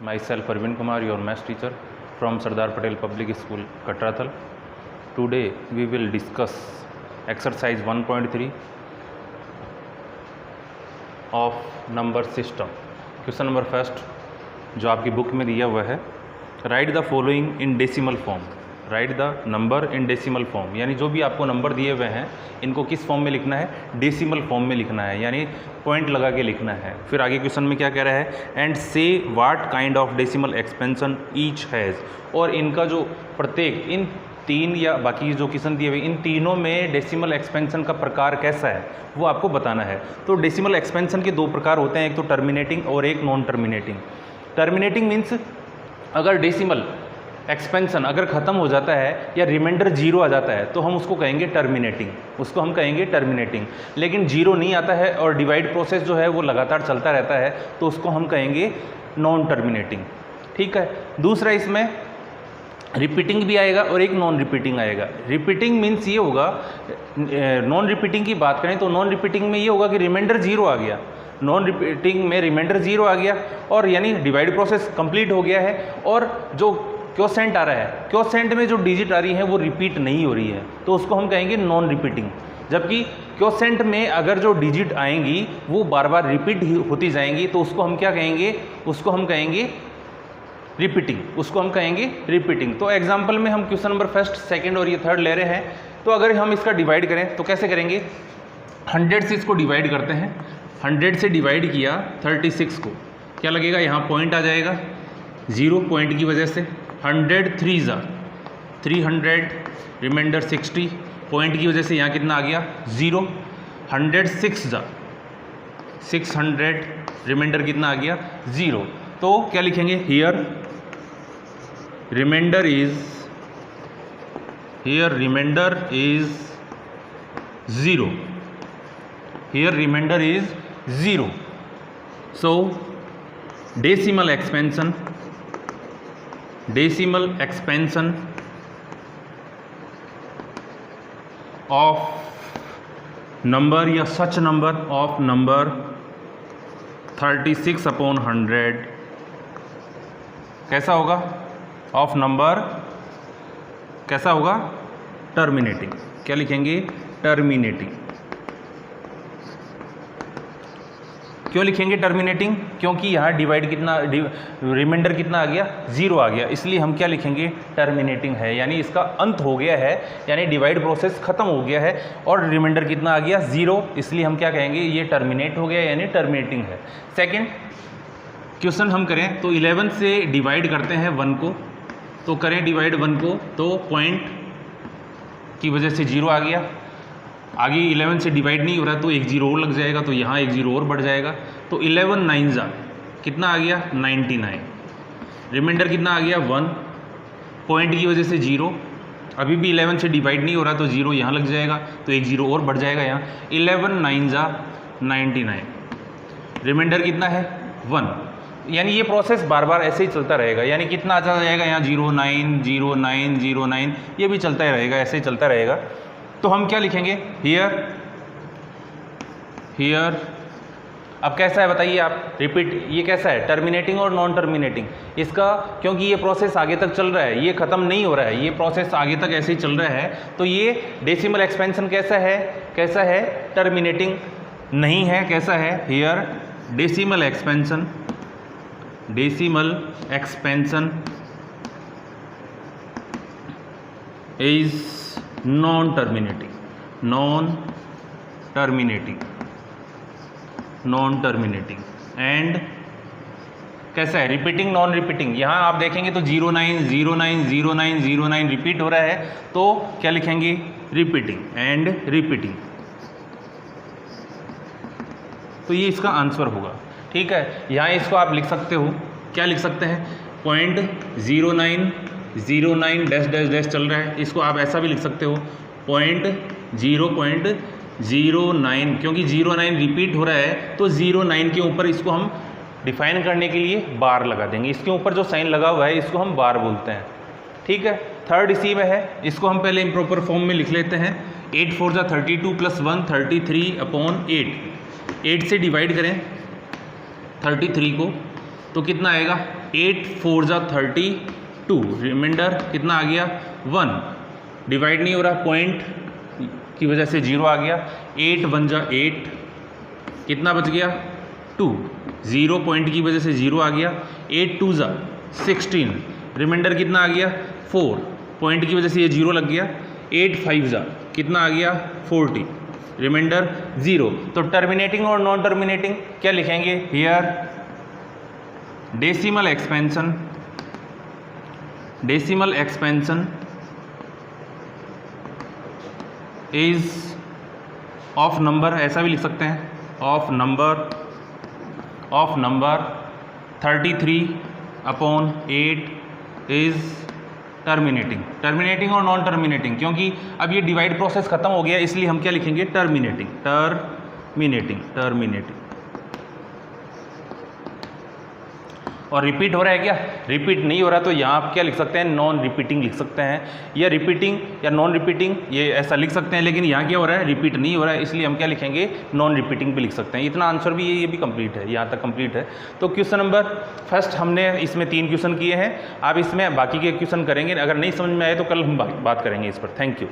Myself Arvind Kumar, your maths teacher from Sardar Patel Public School, Katrathal. Today we will discuss exercise 1.3 of number system. Question number first जो आपकी book में दिया हुआ है, right the following in decimal form. Right the number in decimal form, यानी जो भी आपको नंबर दिए हुए हैं इनको किस फॉर्म में लिखना है, डेसिमल फॉर्म में लिखना है, यानी पॉइंट लगा के लिखना है. फिर आगे क्वेश्चन में क्या कह रहा है, एंड से what kind of decimal expansion each has, और इनका जो प्रत्येक इन तीन या बाकी जो क्वेश्चन दिए हुए इन तीनों में डेसिमल एक्सपेंशन का प्रकार कैसा है वो आपको बताना है. तो डेसिमल एक्सपेंशन के दो प्रकार होते हैं, एक तो टर्मिनेटिंग और एक नॉन टर्मिनेटिंग. टर्मिनेटिंग मीन्स अगर डेसिमल एक्सपेंशन अगर ख़त्म हो जाता है या रिमाइंडर जीरो आ जाता है तो हम उसको कहेंगे टर्मिनेटिंग, उसको हम कहेंगे टर्मिनेटिंग. लेकिन जीरो नहीं आता है और डिवाइड प्रोसेस जो है वो लगातार चलता रहता है तो उसको हम कहेंगे नॉन टर्मिनेटिंग. ठीक है. दूसरा इसमें रिपीटिंग भी आएगा और एक नॉन रिपीटिंग आएगा. रिपीटिंग मीन्स ये होगा, नॉन रिपीटिंग की बात करें तो नॉन रिपीटिंग में ये होगा कि रिमाइंडर जीरो आ गया, नॉन रिपीटिंग में रिमाइंडर जीरो आ गया और यानी डिवाइड प्रोसेस कंप्लीट हो गया है और जो क्वोशेंट आ रहा है, क्वोशेंट में जो डिजिट आ रही है वो रिपीट नहीं हो रही है तो उसको हम कहेंगे नॉन रिपीटिंग. जबकि क्वोशेंट में अगर जो डिजिट आएंगी वो बार बार रिपीट होती जाएंगी तो उसको हम क्या कहेंगे, उसको हम कहेंगे रिपीटिंग, उसको हम कहेंगे रिपीटिंग. तो एग्जाम्पल में हम क्वेश्चन नंबर फर्स्ट, सेकंड और ये थर्ड ले रहे हैं. तो अगर हम इसका डिवाइड करें तो कैसे करेंगे, 100 से इसको डिवाइड करते हैं. 100 से डिवाइड किया 36 को, क्या लगेगा, यहाँ पॉइंट आ जाएगा 0 पॉइंट की वजह से. 100 3 ज़ा 300, रिमाइंडर 60 पॉइंट की वजह से यहाँ कितना आ गया 0. 100 6 ज़ा 600, रिमाइंडर कितना आ गया 0. तो क्या लिखेंगे, here reminder is 0. Here remainder is 0. So decimal expansion of number या such number of number 36 upon 100 कैसा होगा, ऑफ नंबर कैसा होगा, टर्मिनेटिंग. क्या लिखेंगे, टर्मिनेटिंग. क्यों लिखेंगे टर्मिनेटिंग, क्योंकि यहाँ डिवाइड कितना, रिमाइंडर कितना आ गया 0 आ गया, इसलिए हम क्या लिखेंगे, टर्मिनेटिंग है, यानी इसका अंत हो गया है, यानी डिवाइड प्रोसेस खत्म हो गया है और रिमाइंडर कितना आ गया 0, इसलिए हम क्या कहेंगे, ये टर्मिनेट हो गया यानी टर्मिनेटिंग है. सेकंड क्वेश्चन हम करें तो 11 से डिवाइड करते हैं 1 को, तो करें डिवाइड 1 को तो पॉइंट की वजह से 0 आ गया. आगे 11 से डिवाइड नहीं हो रहा तो एक 0 और लग जाएगा तो यहाँ एक 0 और बढ़ जाएगा. तो 11 9 ज़ा कितना आ गया 99, रिमाइंडर कितना आ गया 1, पॉइंट की वजह से 0. अभी भी 11 से डिवाइड नहीं हो रहा तो 0 यहाँ लग जाएगा तो एक 0 और बढ़ जाएगा यहाँ. 11 9 ज़ा 99, रिमाइंडर कितना है 1. यानी ये प्रोसेस बार बार ऐसे ही चलता रहेगा, यानी कितना आ जाएगा यहाँ 0 9 0 9 0 9, ये भी चलता ही रहेगा, ऐसे ही चलता रहेगा. तो हम क्या लिखेंगे, हियर. अब कैसा है बताइए आप, रिपीट, ये कैसा है, टर्मिनेटिंग और नॉन टर्मिनेटिंग. इसका क्योंकि ये प्रोसेस आगे तक चल रहा है, ये ख़त्म नहीं हो रहा है, ये प्रोसेस आगे तक ऐसे ही चल रहा है तो ये डेसिमल एक्सपेंशन कैसा है, टर्मिनेटिंग नहीं है. कैसा है, here decimal expansion is non terminating and कैसा है, रिपीटिंग नॉन रिपीटिंग. यहाँ आप देखेंगे तो 0 9 0 9 0 9 0 9 रिपीट हो रहा है तो क्या लिखेंगे, रिपीटिंग एंड रिपीटिंग. तो ये इसका आंसर होगा. ठीक है. यहाँ इसको आप लिख सकते हो, क्या लिख सकते हैं, पॉइंट 0 9 0 9 डैश डैश डैश चल रहा है, इसको आप ऐसा भी लिख सकते हो, पॉइंट 0.09, क्योंकि 09 रिपीट हो रहा है तो 09 के ऊपर इसको हम डिफाइन करने के लिए बार लगा देंगे. इसके ऊपर जो साइन लगा हुआ है इसको हम बार बोलते हैं. ठीक है. थर्ड इसी में है, इसको हम पहले इम्प्रॉपर फॉर्म में लिख लेते हैं. 8 4 ज़ा 32 + 1 33 अपॉन 8. 8 से डिवाइड करें 33 को तो कितना आएगा 8 4 जा 32, रिमाइंडर कितना आ गया 1, डिवाइड नहीं हो रहा, पॉइंट की वजह से 0 आ गया, 8 1 जा 8, कितना बच गया 2, 0 पॉइंट की वजह से 0 आ गया, 8 2 जा 16, रिमाइंडर कितना आ गया 4, पॉइंट की वजह से ये 0 लग गया, 8 5 जा कितना आ गया 40, रिमाइंडर 0। तो टर्मिनेटिंग और नॉन टर्मिनेटिंग क्या लिखेंगे here, decimal expansion is of number, ऐसा भी लिख सकते हैं, ऑफ नंबर 33/8 इज टर्मिनेटिंग और नॉन टर्मिनेटिंग, क्योंकि अब ये डिवाइड प्रोसेस खत्म हो गया इसलिए हम क्या लिखेंगे टर्मिनेटिंग। और रिपीट हो रहा है क्या, रिपीट नहीं हो रहा तो यहाँ आप क्या लिख सकते हैं, नॉन रिपीटिंग लिख सकते हैं, या रिपीटिंग या नॉन रिपीटिंग ये ऐसा लिख सकते हैं, लेकिन यहाँ क्या हो रहा है, रिपीट नहीं हो रहा है, इसलिए हम क्या लिखेंगे, नॉन रिपीटिंग भी लिख सकते हैं। इतना आंसर भी ये भी कंप्लीट है, यहाँ तक कंप्लीट है। तो क्वेश्चन नंबर फर्स्ट हमने इसमें 3 क्वेश्चन किए हैं, आप इसमें बाकी के क्वेश्चन करेंगे, अगर नहीं समझ में आए तो कल हम बात करेंगे इस पर। Thank you.